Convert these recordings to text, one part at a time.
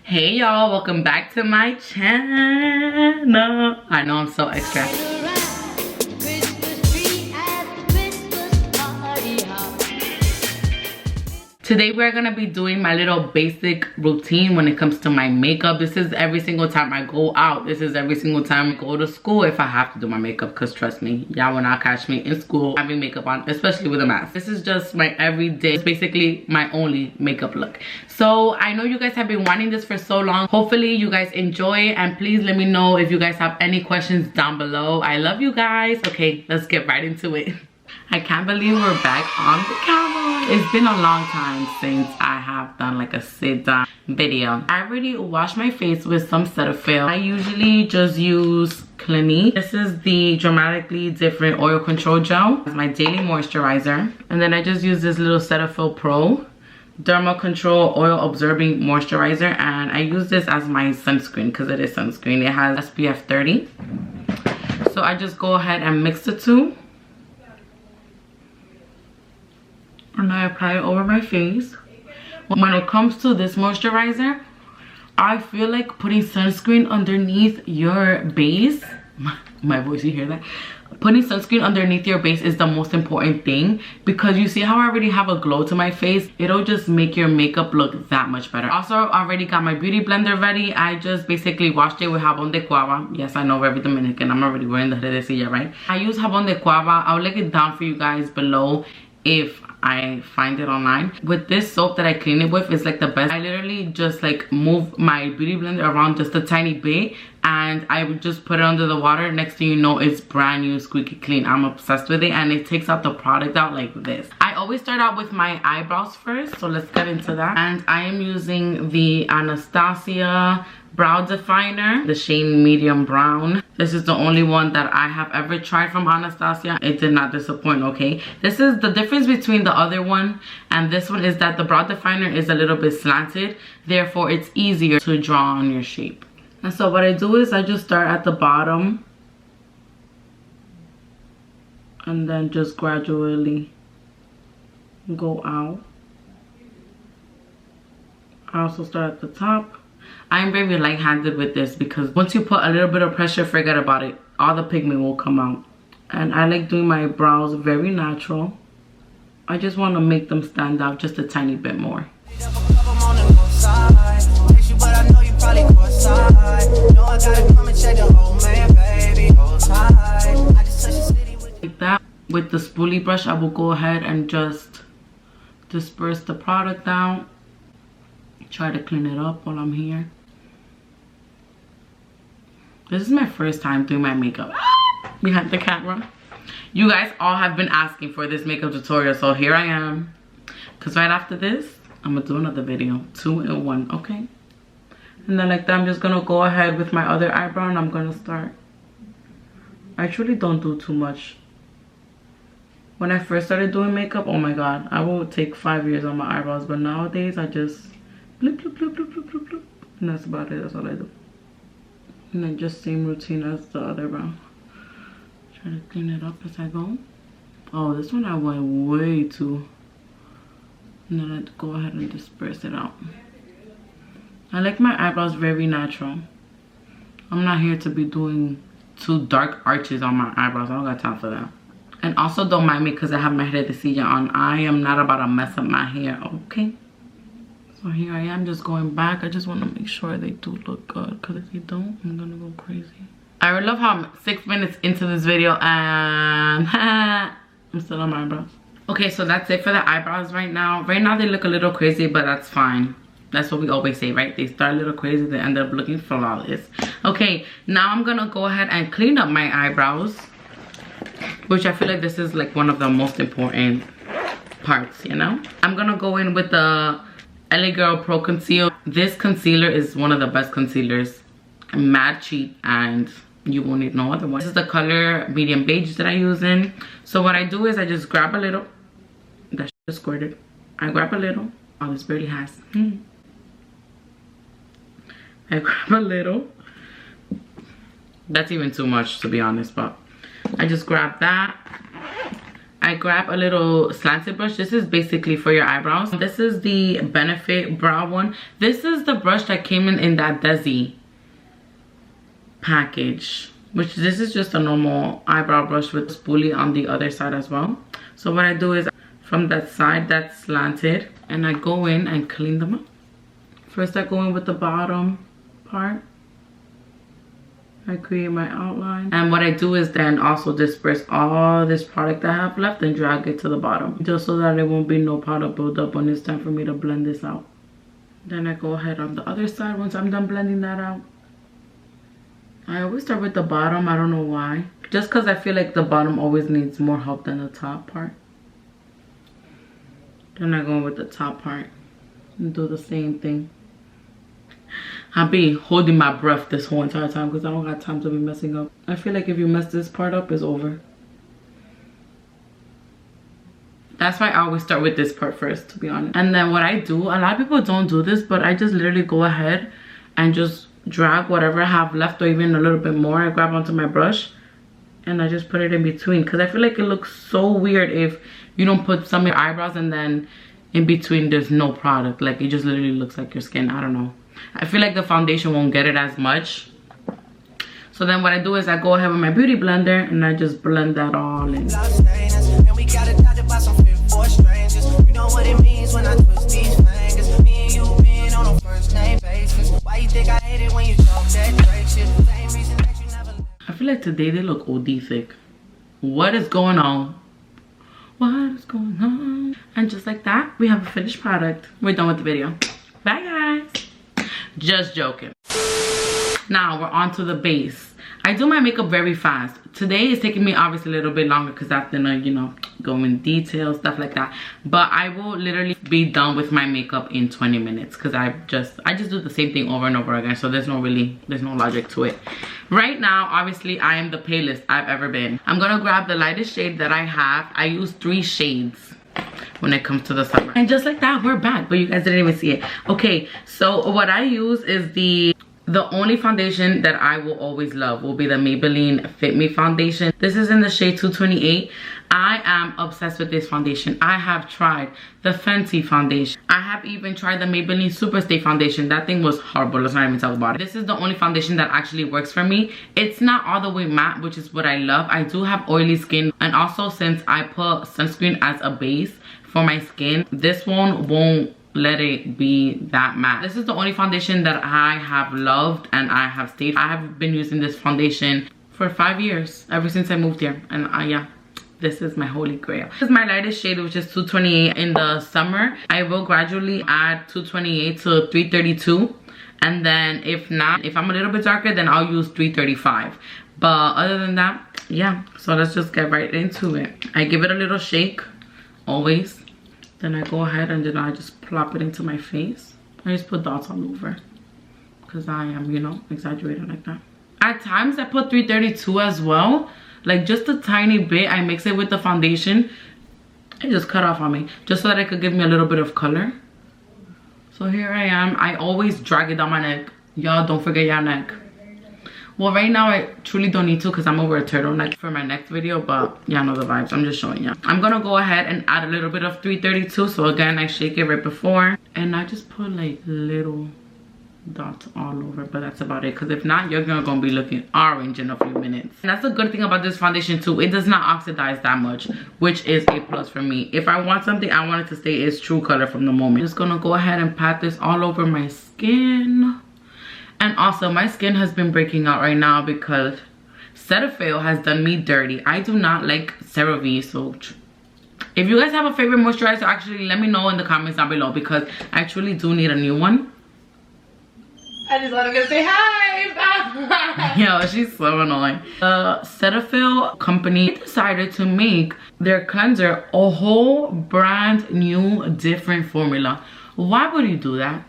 Hey y'all, welcome back to my channel. I know I'm so extra. Today we're gonna be doing my little basic routine when it comes to my makeup. This is every single time I go out. This is every single time I go to school if I have to do my makeup, because trust me, y'all will not catch me in school having makeup on, especially with a mask. This is just my everyday, it's basically my only makeup look. So I know you guys have been wanting this for so long. Hopefully you guys enjoy, and please let me know if you guys have any questions down below. I love you guys. Okay, let's get right into it. I can't believe we're back on the camera. It's been a long time since I have done like a sit down video. I already washed my face with some Cetaphil. I usually just use Clinique. This is the Dramatically Different Oil Control Gel. It's my daily moisturizer. And then I just use this little Cetaphil Pro Derma Control Oil Absorbing Moisturizer. And I use this as my sunscreen because it is sunscreen. It has SPF 30. So I just go ahead and mix the two. And I apply it over my face. When it comes to this moisturizer, I feel like putting sunscreen underneath your base. My voice, you hear that? Putting sunscreen underneath your base is the most important thing, because you see how I already have a glow to my face. It'll just make your makeup look that much better. Also, I already got my beauty blender ready. I just basically washed it with jabón de cuava. Yes, I know, very Dominican. I'm already wearing the redecilla, right? I use jabón de cuava. I'll link it down for you guys below if I find it online. With this soap that I clean it with, is like the best. I literally just like move my beauty blender around just a tiny bit, and I would just put it under the water. Next thing you know, it's brand new, squeaky clean. I'm obsessed with it, and it takes out the product out like this. I always start out with my eyebrows first, so let's get into that. And I am using the Anastasia brow definer, the shade medium brown. This is the only one that I have ever tried from Anastasia. It did not disappoint, okay? This is the difference between the other one and this one, is that the brow definer is a little bit slanted, therefore it's easier to draw on your shape. And so what I do is I just start at the bottom and then just gradually go out. I also start at the top. I'm very light-handed with this because once you put a little bit of pressure, forget about it. All the pigment will come out. And I like doing my brows very natural. I just want to make them stand out just a tiny bit more. Like that. With the spoolie brush, I will go ahead and just disperse the product out. Try to clean it up while I'm here. This is my first time doing my makeup behind the camera. You guys all have been asking for this makeup tutorial, so here I am. Because right after this, I'm gonna do another video, 2 in 1, okay? And then like that, I'm just gonna go ahead with my other eyebrow and I'm gonna start. I truly don't do too much. When I first started doing makeup, oh my god, I will take 5 years on my eyebrows, but nowadays I just blip, blip, blip, blip, blip, blip, blip. And that's about it. That's all I do. And then just same routine as the other brow. Try to clean it up as I go. Oh, this one I went way too. And then I go ahead and disperse it out. I like my eyebrows very natural. I'm not here to be doing too dark arches on my eyebrows. I don't got time for that. And also don't mind me because I have my redecilla on. I am not about to mess up my hair, okay? So here I am just going back. I just want to make sure they do look good, because if they don't, I'm gonna go crazy. I really love how I'm 6 minutes into this video and I'm still on my eyebrows. Okay, so that's it for the eyebrows right now. Right now they look a little crazy, but that's fine. That's what we always say, right? They start a little crazy, they end up looking flawless. Okay, now I'm gonna go ahead and clean up my eyebrows, which I feel like this is like one of the most important parts, you know? I'm gonna go in with the LA Girl Pro Conceal. This concealer is one of the best concealers. Mad cheap, and you won't need no other one. This is the color medium beige that I use in. So what I do is I just grab a little. That just squirted. I grab a little. Oh, this barely has. I grab a little. That's even too much, to be honest, but I just grab that. I grab a little slanted brush. This is basically for your eyebrows. This is the Benefit Brow one. This is the brush that came in that Desi package, which this is just a normal eyebrow brush with spoolie on the other side as well. So what I do is from that side that's slanted, and I go in and clean them up. First I go in with the bottom part. I create my outline, and what I do is then also disperse all this product I have left and drag it to the bottom, just so that there won't be no product buildup when it's time for me to blend this out. Then I go ahead on the other side. Once I'm done blending that out, I always start with the bottom. I don't know why, just because I feel like the bottom always needs more help than the top part. Then I go with the top part and do the same thing. I'll be holding my breath this whole entire time because I don't got time to be messing up. I feel like if you mess this part up, it's over. That's why I always start with this part first, to be honest. And then what I do, a lot of people don't do this, but I just literally go ahead and just drag whatever I have left, or even a little bit more. I grab onto my brush and I just put it in between, because I feel like it looks so weird if you don't put some of your eyebrows and then in between there's no product. Like, it just literally looks like your skin. I don't know. I feel like the foundation won't get it as much. So then what I do is I go ahead with my beauty blender and I just blend that all in. I feel like today they look OD thick. What is going on? What is going on? And just like that, we have a finished product. We're done with the video. Bye guys. Just joking. Now we're on to the base. I do my makeup very fast. Today is taking me obviously a little bit longer because I have to, you know, go in detail, stuff like that. But I will literally be done with my makeup in 20 minutes because I just do the same thing over and over again. So there's no logic to it. Right now, obviously, I am the palest I've ever been. I'm gonna grab the lightest shade that I have. I use 3 shades when it comes to the summer. And just like that, we're back, but you guys didn't even see it. Okay, so what I use is the only foundation that I will always love will be the Maybelline Fit Me foundation. This is in the shade 228. I am obsessed with this foundation. I have tried the Fenty foundation. I have even tried the Maybelline Superstay foundation. That thing was horrible. Let's not even talk about it. This is the only foundation that actually works for me. It's not all the way matte, which is what I love. I do have oily skin, and also since I put sunscreen as a base for my skin, this one won't let it be that matte. This is the only foundation that I have loved and I have stayed. I have been using this foundation for 5 years, ever since I moved here. And yeah, this is my holy grail. This is my lightest shade, which is 228. In the summer, I will gradually add 228 to 332. And then if not, if I'm a little bit darker, then I'll use 335. But other than that, yeah. So let's just get right into it. I give it a little shake, always. Then I go ahead and then I just plop it into my face. I just put dots all over because I am, you know, exaggerating like that. At times I put 332 as well, like just a tiny bit. I mix it with the foundation. It just cut off on me just so that it could give me a little bit of color. So here I am. I always drag it down my neck. Y'all don't forget your neck. Well, right now I truly don't need to because I'm over a turtleneck for my next video, but y'all know the vibes. I'm just showing you. I'm gonna go ahead and add a little bit of 332. So again, I shake it right before and I just put like little dots all over, but that's about it, because if not, you're gonna be looking orange in a few minutes. And that's the good thing about this foundation too. It does not oxidize that much, which is a plus for me. If I want something, I want it to stay its true color from the moment. I'm just gonna go ahead and pat this all over my skin. And also, my skin has been breaking out right now because Cetaphil has done me dirty. I do not like CeraVe, so if you guys have a favorite moisturizer, actually let me know in the comments down below, because I truly do need a new one. I just want to say hi. Yo, she's so annoying. The Cetaphil company decided to make their cleanser a whole brand new different formula. Why would you do that?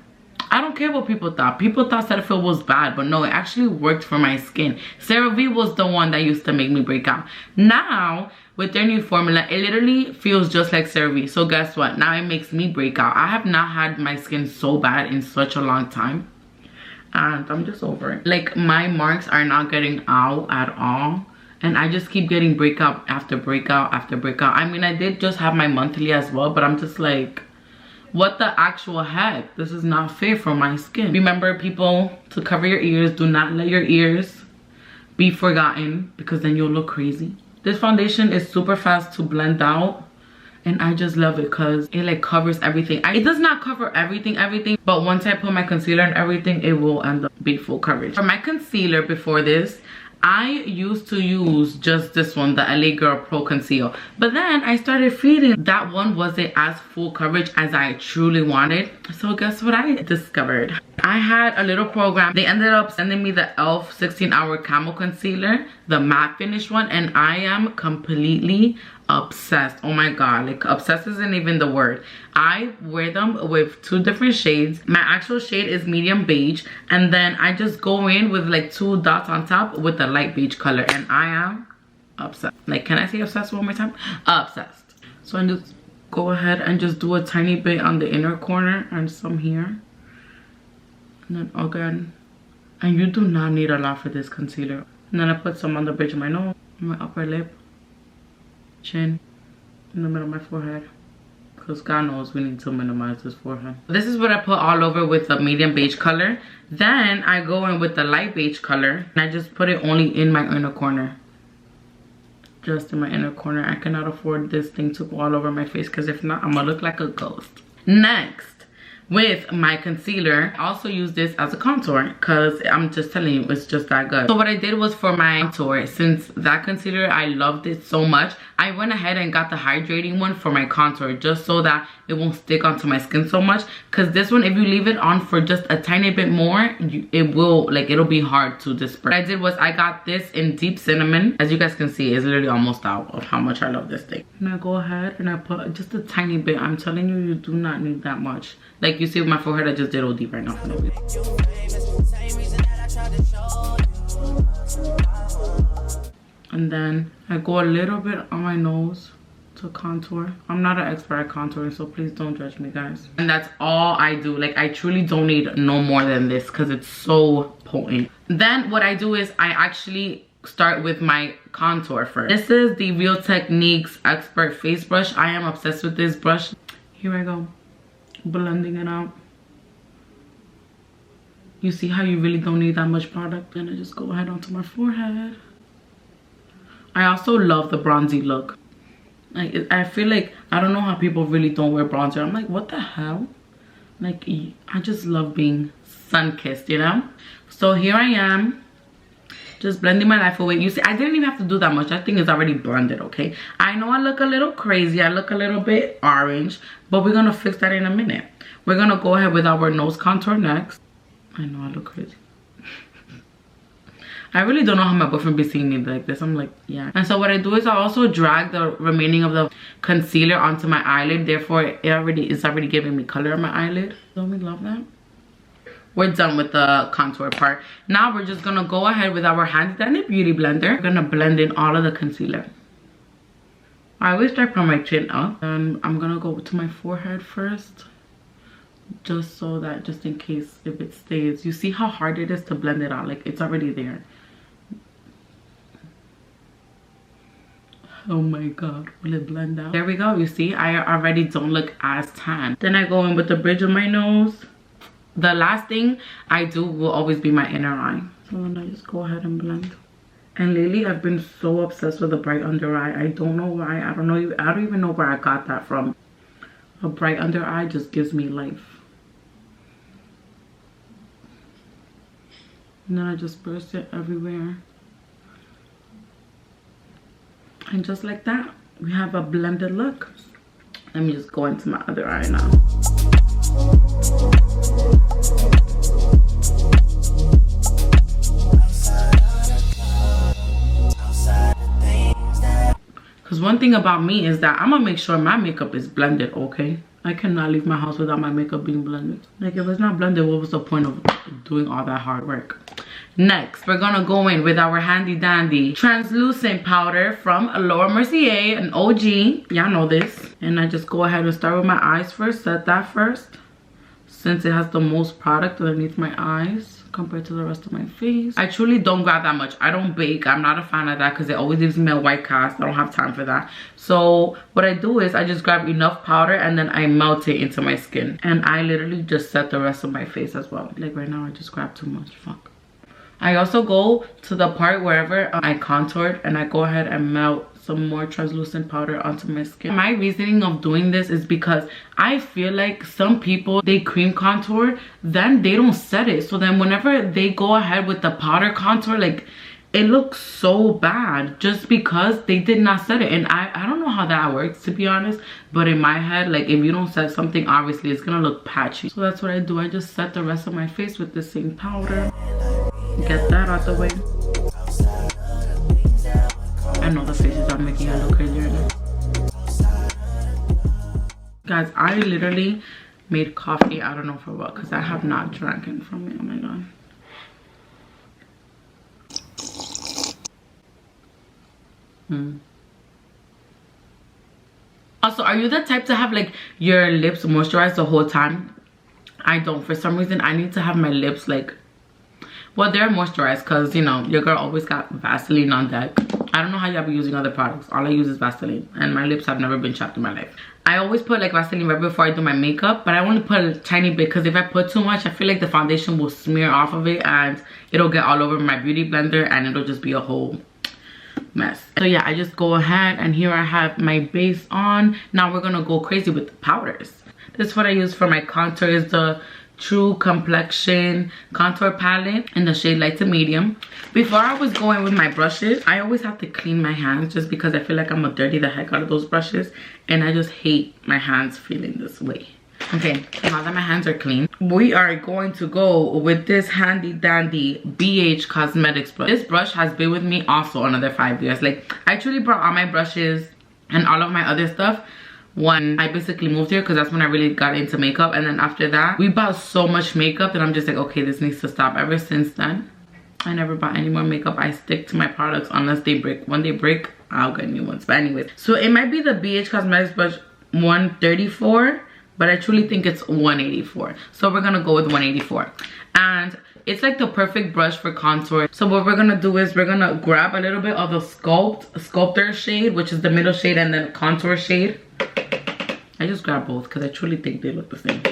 I don't care what people thought. People thought Cetaphil was bad, but no, it actually worked for my skin. CeraVe was the one that used to make me break out. Now, with their new formula, it literally feels just like CeraVe. So guess what? Now it makes me break out. I have not had my skin so bad in such a long time. And I'm just over it. Like, my marks are not getting out at all. and I just keep getting breakout after breakout after breakout. I mean, I did just have my monthly as well, but I'm just like, what the actual heck? This is not fair for my skin. Remember, people, to cover your ears. Do not let your ears be forgotten, because then you'll look crazy. This foundation is super fast to blend out, and I just love it because it like covers everything. It does not cover everything, but once I put my concealer and everything, it will end up being full coverage. For my concealer before this, I used to use just this one, the LA Girl Pro Conceal, but then I started feeling that one wasn't as full coverage as I truly wanted. So guess what I discovered? I had a little program. They ended up sending me the e.l.f. 16-hour Camo Concealer, the matte finish one, and I am completely obsessed. Oh my god, like obsessed isn't even the word. I wear them with 2 different shades. My actual shade is medium beige, and then I just go in with like 2 dots on top with the light beige color, and I am obsessed. Like, can I say obsessed one more time? Obsessed. So I just go ahead and just do a tiny bit on the inner corner and some here, and then again. And you do not need a lot for this concealer. And then I put some on the bridge of my nose, my upper lip, chin, in the middle of my forehead, because God knows we need to minimize this forehead. This is what I put all over with the medium beige color. Then I go in with the light beige color, and I just put it only in my inner corner. Just in my inner corner. I cannot afford this thing to go all over my face, because if not, I'm gonna look like a ghost. Next, with my concealer, I also use this as a contour, because I'm just telling you, it's just that good. So what I did was, for my contour, since that concealer, I loved it so much, I went ahead and got the hydrating one for my contour, just so that it won't stick onto my skin so much. Because this one, if you leave it on for just a tiny bit more, it'll be hard to disperse. What I did was, I got this in Deep Cinnamon. As you guys can see, it's literally almost out of how much I love this thing. And I go ahead and I put just a tiny bit. I'm telling you, you do not need that much. Like you see with my forehead, I just did all deep right now for no reason. And then I go a little bit on my nose to contour. I'm not an expert at contouring, so please don't judge me, guys. And that's all I do. Like, I truly don't need no more than this, because it's so potent. Then what I do is I actually start with my contour first. This is the Real Techniques Expert Face Brush. I am obsessed with this brush. Here I go, blending it out. You see how you really don't need that much product? And I just go ahead onto my forehead. I also love the bronzy look. Like, I feel like, I don't know how people really don't wear bronzer. I'm like, what the hell? Like, I just love being sun-kissed, you know? So here I am, just blending my life away. You see, I didn't even have to do that much. That thing is already blended, okay? I know I look a little crazy. I look a little bit orange, but we're gonna fix that in a minute. We're gonna go ahead with our nose contour next. I know I look crazy. I really don't know how my boyfriend be seeing me like this. I'm like, yeah. And so what I do is I also drag the remaining of the concealer onto my eyelid. Therefore, it's already giving me color on my eyelid. Don't we love that? We're done with the contour part. Now we're just gonna go ahead with our handy dandy beauty blender. We're gonna blend in all of the concealer. I always start from my chin up, and I'm gonna go to my forehead first, just so that, just in case if it stays. You see how hard it is to blend it out? Like, it's already there. Oh my god, will it blend out? There we go. You see, I already don't look as tan. Then I go in with the bridge of my nose. The last thing I do will always be my inner eye. So then I just go ahead and blend. And lately I've been so obsessed with a bright under eye. I don't know why. I don't even know where I got that from. A bright under eye just gives me life. And then I just burst it everywhere. And just like that, we have a blended look. Let me just go into my other eye now. Because one thing about me is that I'm gonna make sure my makeup is blended, okay? I cannot leave my house without my makeup being blended. Like, if it's not blended, what was the point of doing all that hard work? Next, we're gonna go in with our handy dandy translucent powder from Laura Mercier, an OG. Y'all know this. And I just go ahead and start with my eyes first. Set that first, since it has the most product underneath my eyes. compared to the rest of my face. I truly don't grab that much. I don't bake. I'm not a fan of that because it always leaves me a white cast. I don't have time for that. So what I do is I just grab enough powder and then I melt it into my skin. And I literally just set the rest of my face as well. Like right now I just grab too much. Fuck. I also go to the part wherever I contoured and I go ahead and melt some more translucent powder onto my skin. My reasoning of doing this is because I feel like some people, they cream contour, then they don't set it. So then whenever they go ahead with the powder contour, like it looks so bad just because they did not set it. And I don't know how that works, to be honest, but in my head, like if you don't set something, obviously it's gonna look patchy. So that's what I do. I just set the rest of my face with the same powder. Get that out the way. I know the faces are making it look crazy right now. Guys, I literally made coffee. I don't know for what, because I have not drank it from it. Oh my god. Also, are you the type to have like your lips moisturized the whole time? I don't. For some reason, I need to have my lips like, well, they're moisturized because, you know, your girl always got Vaseline on deck. I don't know how y'all be using other products. All I use is Vaseline. And my lips have never been chapped in my life. I always put like Vaseline right before I do my makeup. But I only put a tiny bit because if I put too much, I feel like the foundation will smear off of it. And it'll get all over my beauty blender. And it'll just be a whole mess. So yeah, I just go ahead. And here I have my base on. Now we're going to go crazy with the powders. This is what I use for my contour. Is the True Complexion contour palette in the shade light to medium. Before I was going with my brushes, I always have to clean my hands just because I feel like I'm gonna dirty the heck out of those brushes, and I just hate my hands feeling this way. Okay, now that my hands are clean, we are going to go with this handy dandy BH Cosmetics brush. This brush has been with me also another 5 years. Like, I truly brought all my brushes and all of my other stuff when I basically moved here, because that's when I really got into makeup. And then after that, we bought so much makeup that I'm just like, okay, this needs to stop. Ever since then, I never bought any more makeup. I stick to my products unless they break. When they break, I'll get new ones. But anyways, so it might be the BH Cosmetics brush 134, but I truly think it's 184. So we're gonna go with 184. And it's like the perfect brush for contour. So what we're gonna do is we're gonna grab a little bit of the sculptor shade, which is the middle shade, and then contour shade. I just grab both because I truly think they look the same.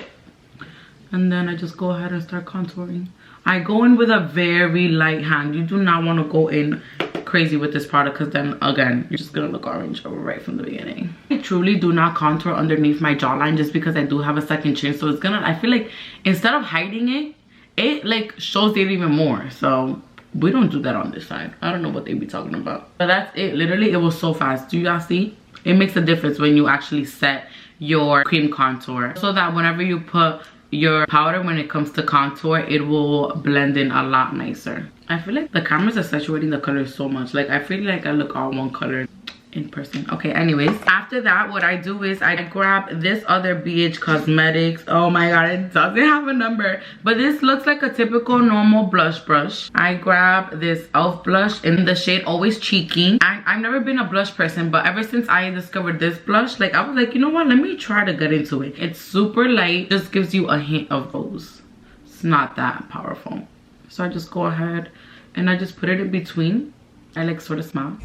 And then I just go ahead and start contouring. I go in with a very light hand. You do not want to go in crazy with this product because then again, you're just gonna look orange right from the beginning. I truly do not contour underneath my jawline just because I do have a second chin. So it's gonna, I feel like instead of hiding it, it like shows it even more. So we don't do that on this side. I don't know what they be talking about. But that's it. Literally, it was so fast. Do y'all see? It makes a difference when you actually set your cream contour, so that whenever you put your powder, when it comes to contour, it will blend in a lot nicer. I feel like the cameras are saturating the colors so much. Like, I feel like I look all one color in person. Okay, anyways, after that, what I do is I grab this other BH Cosmetics. Oh my god, it doesn't have a number, but this looks like a typical normal blush brush. I grab this e.l.f. blush in the shade Always Cheeky. I've never been a blush person, but ever since I discovered this blush, like, I was like, you know what, let me try to get into it. It's super light, just gives you a hint of rose. It's not that powerful. So I just go ahead and I just put it in between. I like sort of smile.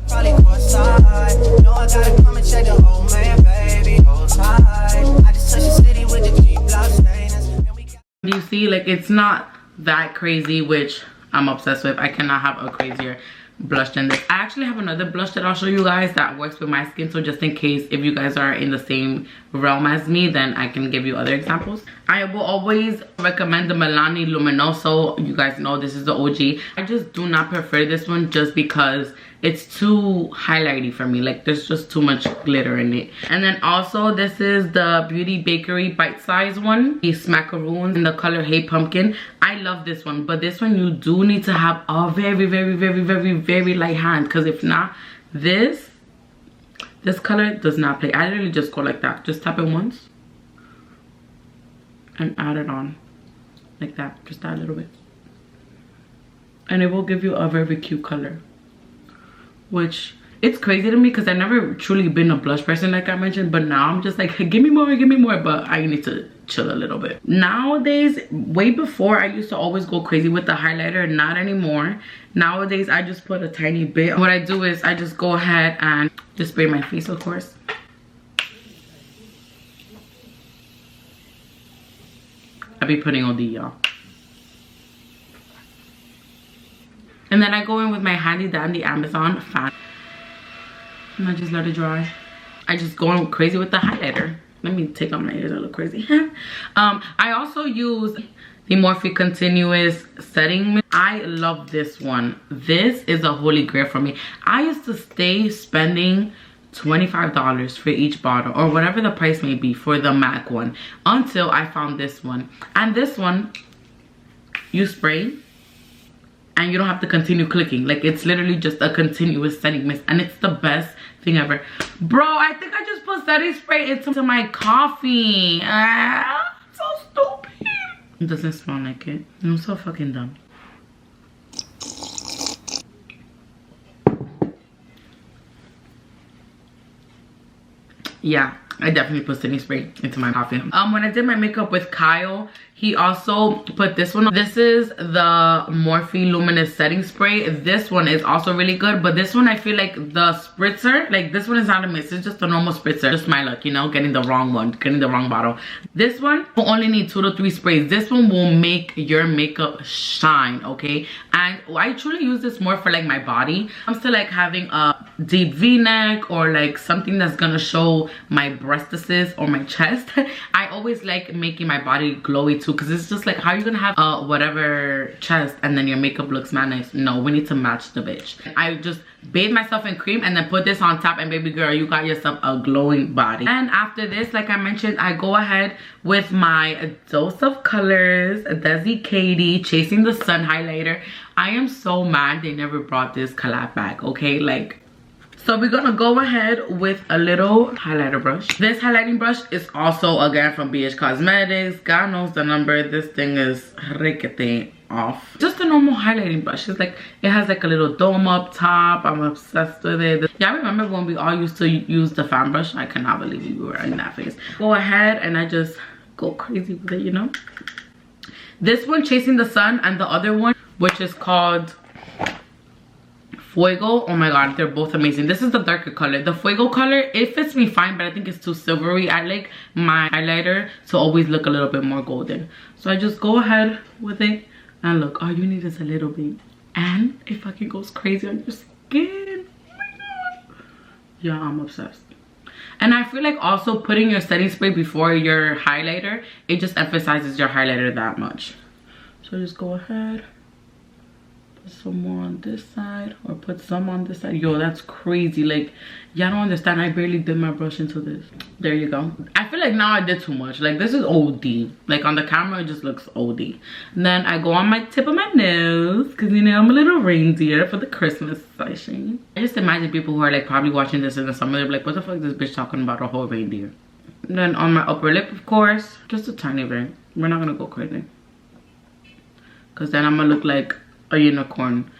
You see, like, it's not that crazy, which I'm obsessed with. I cannot have a crazier blush than this. I actually have another blush that I'll show you guys that works with my skin, so just in case if you guys are in the same realm as me, then I can give you other examples. I will always recommend the Milani Luminoso. You guys know this is the OG. I just do not prefer this one just because it's too highlighty for me. Like, there's just too much glitter in it. And then also, this is the Beauty Bakery bite size one, the Smackaroons in the color Hey Pumpkin. I love this one, but this one you do need to have a very light hand, because if not, this color does not play. I literally just go like that. Just tap it once and add it on like that. Just add a little bit, and it will give you a very cute color, which It's crazy to me because I've never truly been a blush person like I mentioned, but now I'm just like, hey, give me more, but I need to chill a little bit. Nowadays, way before, I used to always go crazy with the highlighter, not anymore. Nowadays, I just put a tiny bit. What I do is I just go ahead and just spray my face, of course. I be putting OD, y'all. And then I go in with my handy dandy Amazon fan. And I just let it dry. I just go in crazy with the highlighter. Let me take off my ears, I look crazy. I also use the Morphe Continuous Setting Mist. I love this one. This is a holy grail for me. I used to stay spending $25 for each bottle or whatever the price may be for the MAC one until I found this one. And this one, you spray and you don't have to continue clicking. Like, it's literally just a continuous setting mist and it's the best thing ever. Bro, I think I just put setting spray into my coffee. So stupid. It doesn't smell like it. I'm so fucking dumb. Yeah, I definitely put setting spray into my coffee. When I did my makeup with Kyle, he also put this one on. This is the Morphe Luminous Setting Spray. This one is also really good, but this one I feel like the spritzer, like this one is not a mist, it's just a normal spritzer. Just my luck, you know, getting the wrong one, getting the wrong bottle. This one will only need 2 to 3 sprays. This one will make your makeup shine, okay? And I truly use this more for like my body. I'm still like having a deep v-neck or like something that's gonna show my breastises or my chest. I always like making my body glowy too, because it's just like, how are you gonna have whatever chest and then your makeup looks mad nice? No, we need to match the bitch. I just bathe myself in cream and then put this on top, and baby girl, you got yourself a glowing body. And after this, like I mentioned, I go ahead with my Dose of Colors Desi Katie Chasing the Sun highlighter. I am so mad they never brought this collab back, okay? Like, so we're gonna go ahead with a little highlighter brush. This highlighting brush is also again from BH Cosmetics. God knows the number. This thing is rickety off. Just a normal highlighting brush. It's like, it has like a little dome up top. I'm obsessed with it. Yeah, I remember when we all used to use the fan brush. I cannot believe we were in that phase. Go ahead and I just go crazy with it, you know. This one, Chasing the Sun, and the other one, which is called Fuego. Oh my god, they're both amazing. This is the darker color. The Fuego color, it fits me fine, but I think it's too silvery. I like my highlighter to always look a little bit more golden. So I just go ahead with it, and look, all you need is a little bit, and it fucking goes crazy on your skin. Oh my god. Yeah, I'm obsessed. And I feel like also putting your setting spray before your highlighter, it just emphasizes your highlighter that much. So just go ahead, put some more on this side, or put some on this side. Yo, that's crazy. Like, y'all don't understand, I barely did my brush into this. There you go. I feel like now I did too much. Like, this is OD. Like, on the camera, it just looks OD. And then I go on my tip of my nose, because, you know, I'm a little reindeer for the Christmas session. I just imagine people who are, like, probably watching this in the summer, they're like, what the fuck is this bitch talking about, a whole reindeer? And then on my upper lip, of course, just a tiny bit. We're not gonna go crazy, because then I'm gonna look like a unicorn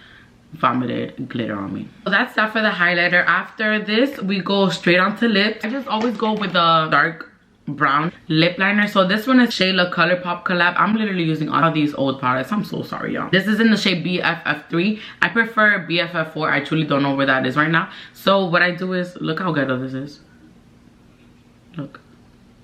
vomited glitter on me. So that's that for the highlighter. After this, we go straight onto lips. I just always go with a dark brown lip liner. So this one is Shayla ColourPop collab. I'm literally using all of these old products. I'm so sorry, y'all. This is in the shade BFF3. I prefer BFF4. I truly don't know where that is right now. So what I do is, look how ghetto this is. Look,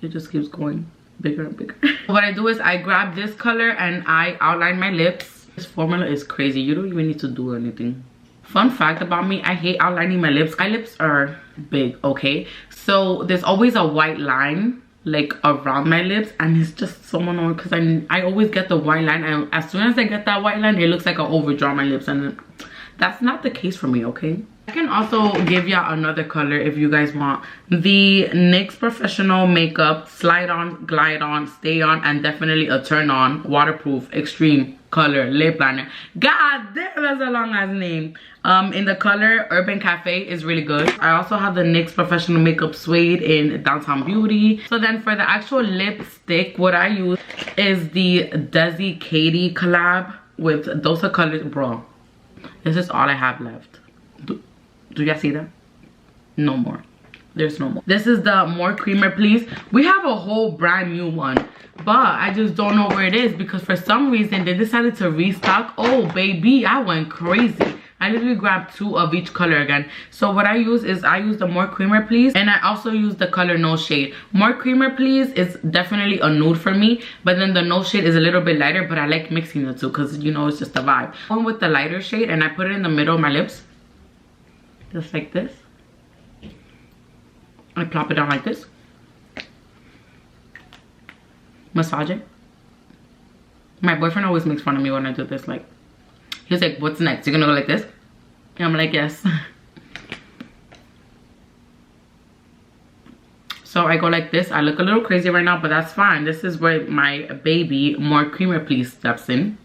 it just keeps going bigger and bigger. What I do is I grab this color and I outline my lips. This formula is crazy. You don't even need to do anything. Fun fact about me, I hate outlining my lips. My lips are big, okay? So there's always a white line like around my lips, and it's just so annoying because I always get the white line, and as soon as I get that white line, it looks like I overdraw my lips, and that's not the case for me, okay? I can also give y'all another color if you guys want. The NYX Professional Makeup Slide On, Glide On, Stay On, and definitely a Turn On Waterproof Extreme Color Lip Liner. God damn, that's a long ass name. In the color Urban Cafe is really good. I also have the NYX Professional Makeup Suede in Downtown Beauty. So then for the actual lipstick, what I use is the Desi Katie collab with Dose of Colors. Bro, this is all I have left. Do y'all see that? No more. There's no more. This is the More Creamer Please. We have a whole brand new one, but I just don't know where it is because for some reason they decided to restock. Oh baby, I went crazy. I literally grabbed 2 of each color again. So what I use is I use the More Creamer Please, and I also use the color No Shade. More Creamer Please is definitely a nude for me, but then the No Shade is a little bit lighter, but I like mixing the two because, you know, it's just a vibe. One with the lighter shade, and I put it in the middle of my lips, just like this. I plop it down like this. Massage it. My boyfriend always makes fun of me when I do this. Like, he's like, what's next? You're gonna go like this? And I'm like, yes. So I go like this. I look a little crazy right now, but that's fine. This is where my baby More Creamer Please steps in.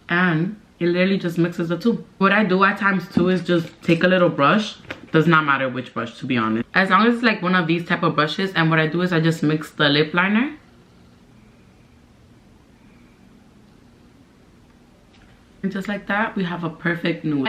And it literally just mixes the two. What I do at times too is just take a little brush. Does not matter which brush, to be honest. As long as it's like one of these type of brushes. And what I do is I just mix the lip liner. And just like that, we have a perfect nude.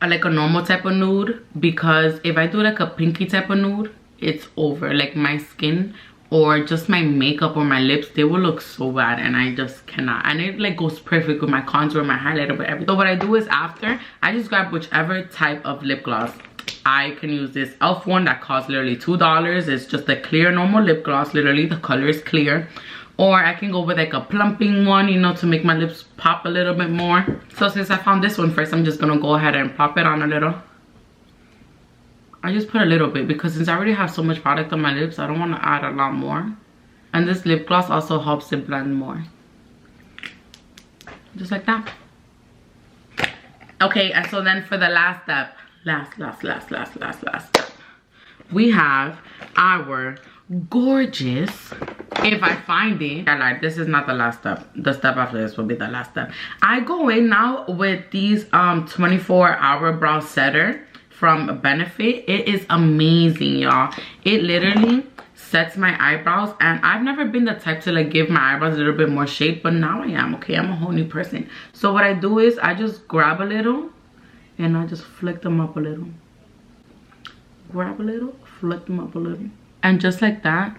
I like a normal type of nude because if I do like a pinky type of nude, it's over. Like my skin or just my makeup or my lips, they will look so bad and I just cannot. And it like goes perfect with my contour, my highlighter, with everything. So what I do is after, I just grab whichever type of lip gloss. I can use this e.l.f. one that costs literally $2. It's just a clear normal lip gloss. Literally the color is clear. Or I can go with like a plumping one, you know, to make my lips pop a little bit more. So since I found this one first, I'm just gonna go ahead and pop it on a little. I just put a little bit because since I already have so much product on my lips, I don't want to add a lot more. And this lip gloss also helps it blend more. Just like that. Okay, and so then for the last step, last step, we have our gorgeous, if I find it, I lied, this is not the last step. The step after this will be the last step. I go in now with these 24-hour brow setter from Benefit. It is amazing, y'all. It literally sets my eyebrows, and I've never been the type to like give my eyebrows a little bit more shape, but now I am. Okay, I'm a whole new person. So what I do is I just grab a little and I just flick them up a little. Grab a little, flick them up a little. And just like that,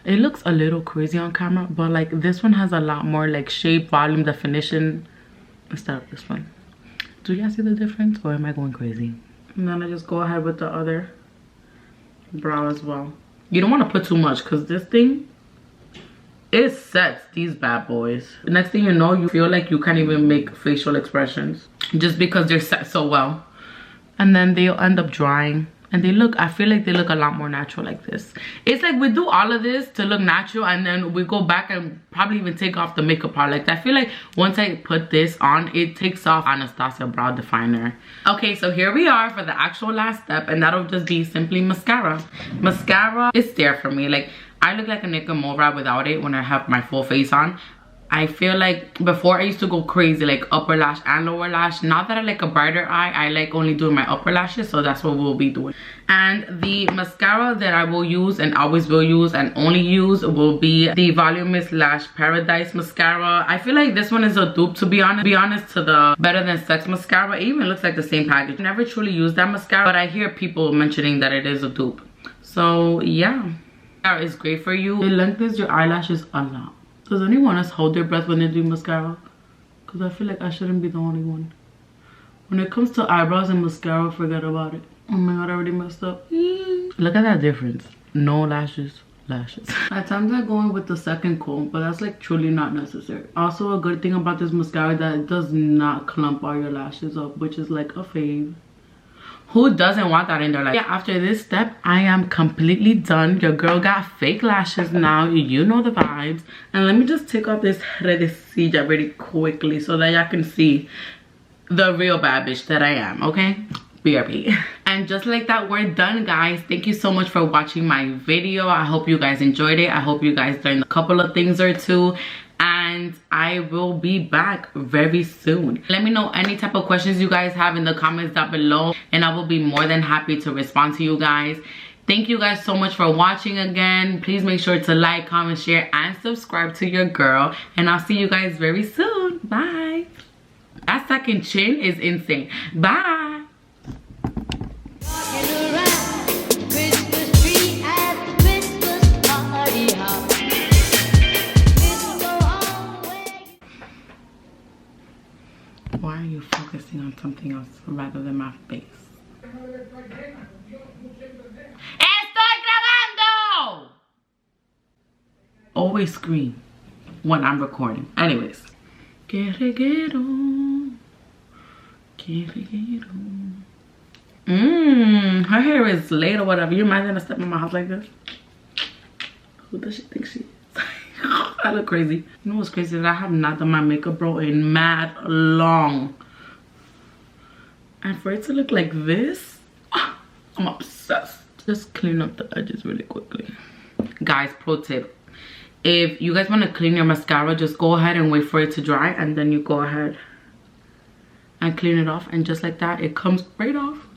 it looks a little crazy on camera, but like this one has a lot more like shape, volume, definition instead of this one. Do you guys see the difference, or am I going crazy? And then I just go ahead with the other brow as well. You don't want to put too much because this thing, it sets these bad boys. The next thing you know, you feel like you can't even make facial expressions just because they're set so well. And then they'll end up drying. And they look, I feel like they look a lot more natural like this. It's like we do all of this to look natural, and then we go back and probably even take off the makeup product. I feel like once I put this on, it takes off Anastasia Brow Definer. Okay, so here we are for the actual last step, and that'll just be simply mascara. Mascara is there for me. Like, I look like a Nicki Minaj without it when I have my full face on. I feel like before I used to go crazy like upper lash and lower lash. Now that I like a brighter eye, I like only doing my upper lashes, so that's what we'll be doing. And the mascara that I will use and always will use and only use will be the Voluminous Lash Paradise mascara. I feel like this one is a dupe, to be honest, to the Better Than Sex mascara. It even looks like the same package. I never truly used that mascara, but I hear people mentioning that it is a dupe. So yeah, mascara is great for you. It lengthens your eyelashes a lot. Does anyone else hold their breath when they do mascara? Because I feel like I shouldn't be the only one. When it comes to eyebrows and mascara, forget about it. Oh my god, I already messed up. Look at that difference. No lashes, lashes. At times I go in with the second comb, but that's like truly not necessary. Also, a good thing about this mascara that it does not clump all your lashes up, which is like a fave. Who doesn't want that in their life? Yeah, after this step, I am completely done. Your girl got fake lashes now. You know the vibes. And let me just take off this redecilla really quickly so that y'all can see the real bad bitch that I am, okay? BRB. And just like that, we're done, guys. Thank you so much for watching my video. I hope you guys enjoyed it. I hope you guys learned a couple of things or two. And I will be back very soon. Let me know any type of questions you guys have in the comments down below, and I will be more than happy to respond to you guys. Thank you guys so much for watching again. Please make sure to like, comment, share, and subscribe to your girl. And I'll see you guys very soon. Bye. That's second chin is insane. Bye. Why are you focusing on something else rather than my face? ¡Estoy grabando! Always scream when I'm recording. Anyways. Guerrero. Her hair is laid or whatever. You imagine I step in my house like this? Who does she think she is? I look crazy. You know what's crazy? That I have not done my makeup, bro, in mad long. And for it to look like this, I'm obsessed. Just clean up the edges really quickly. Guys, pro tip. If you guys want to clean your mascara, just go ahead and wait for it to dry. And then you go ahead and clean it off. And just like that, it comes right off.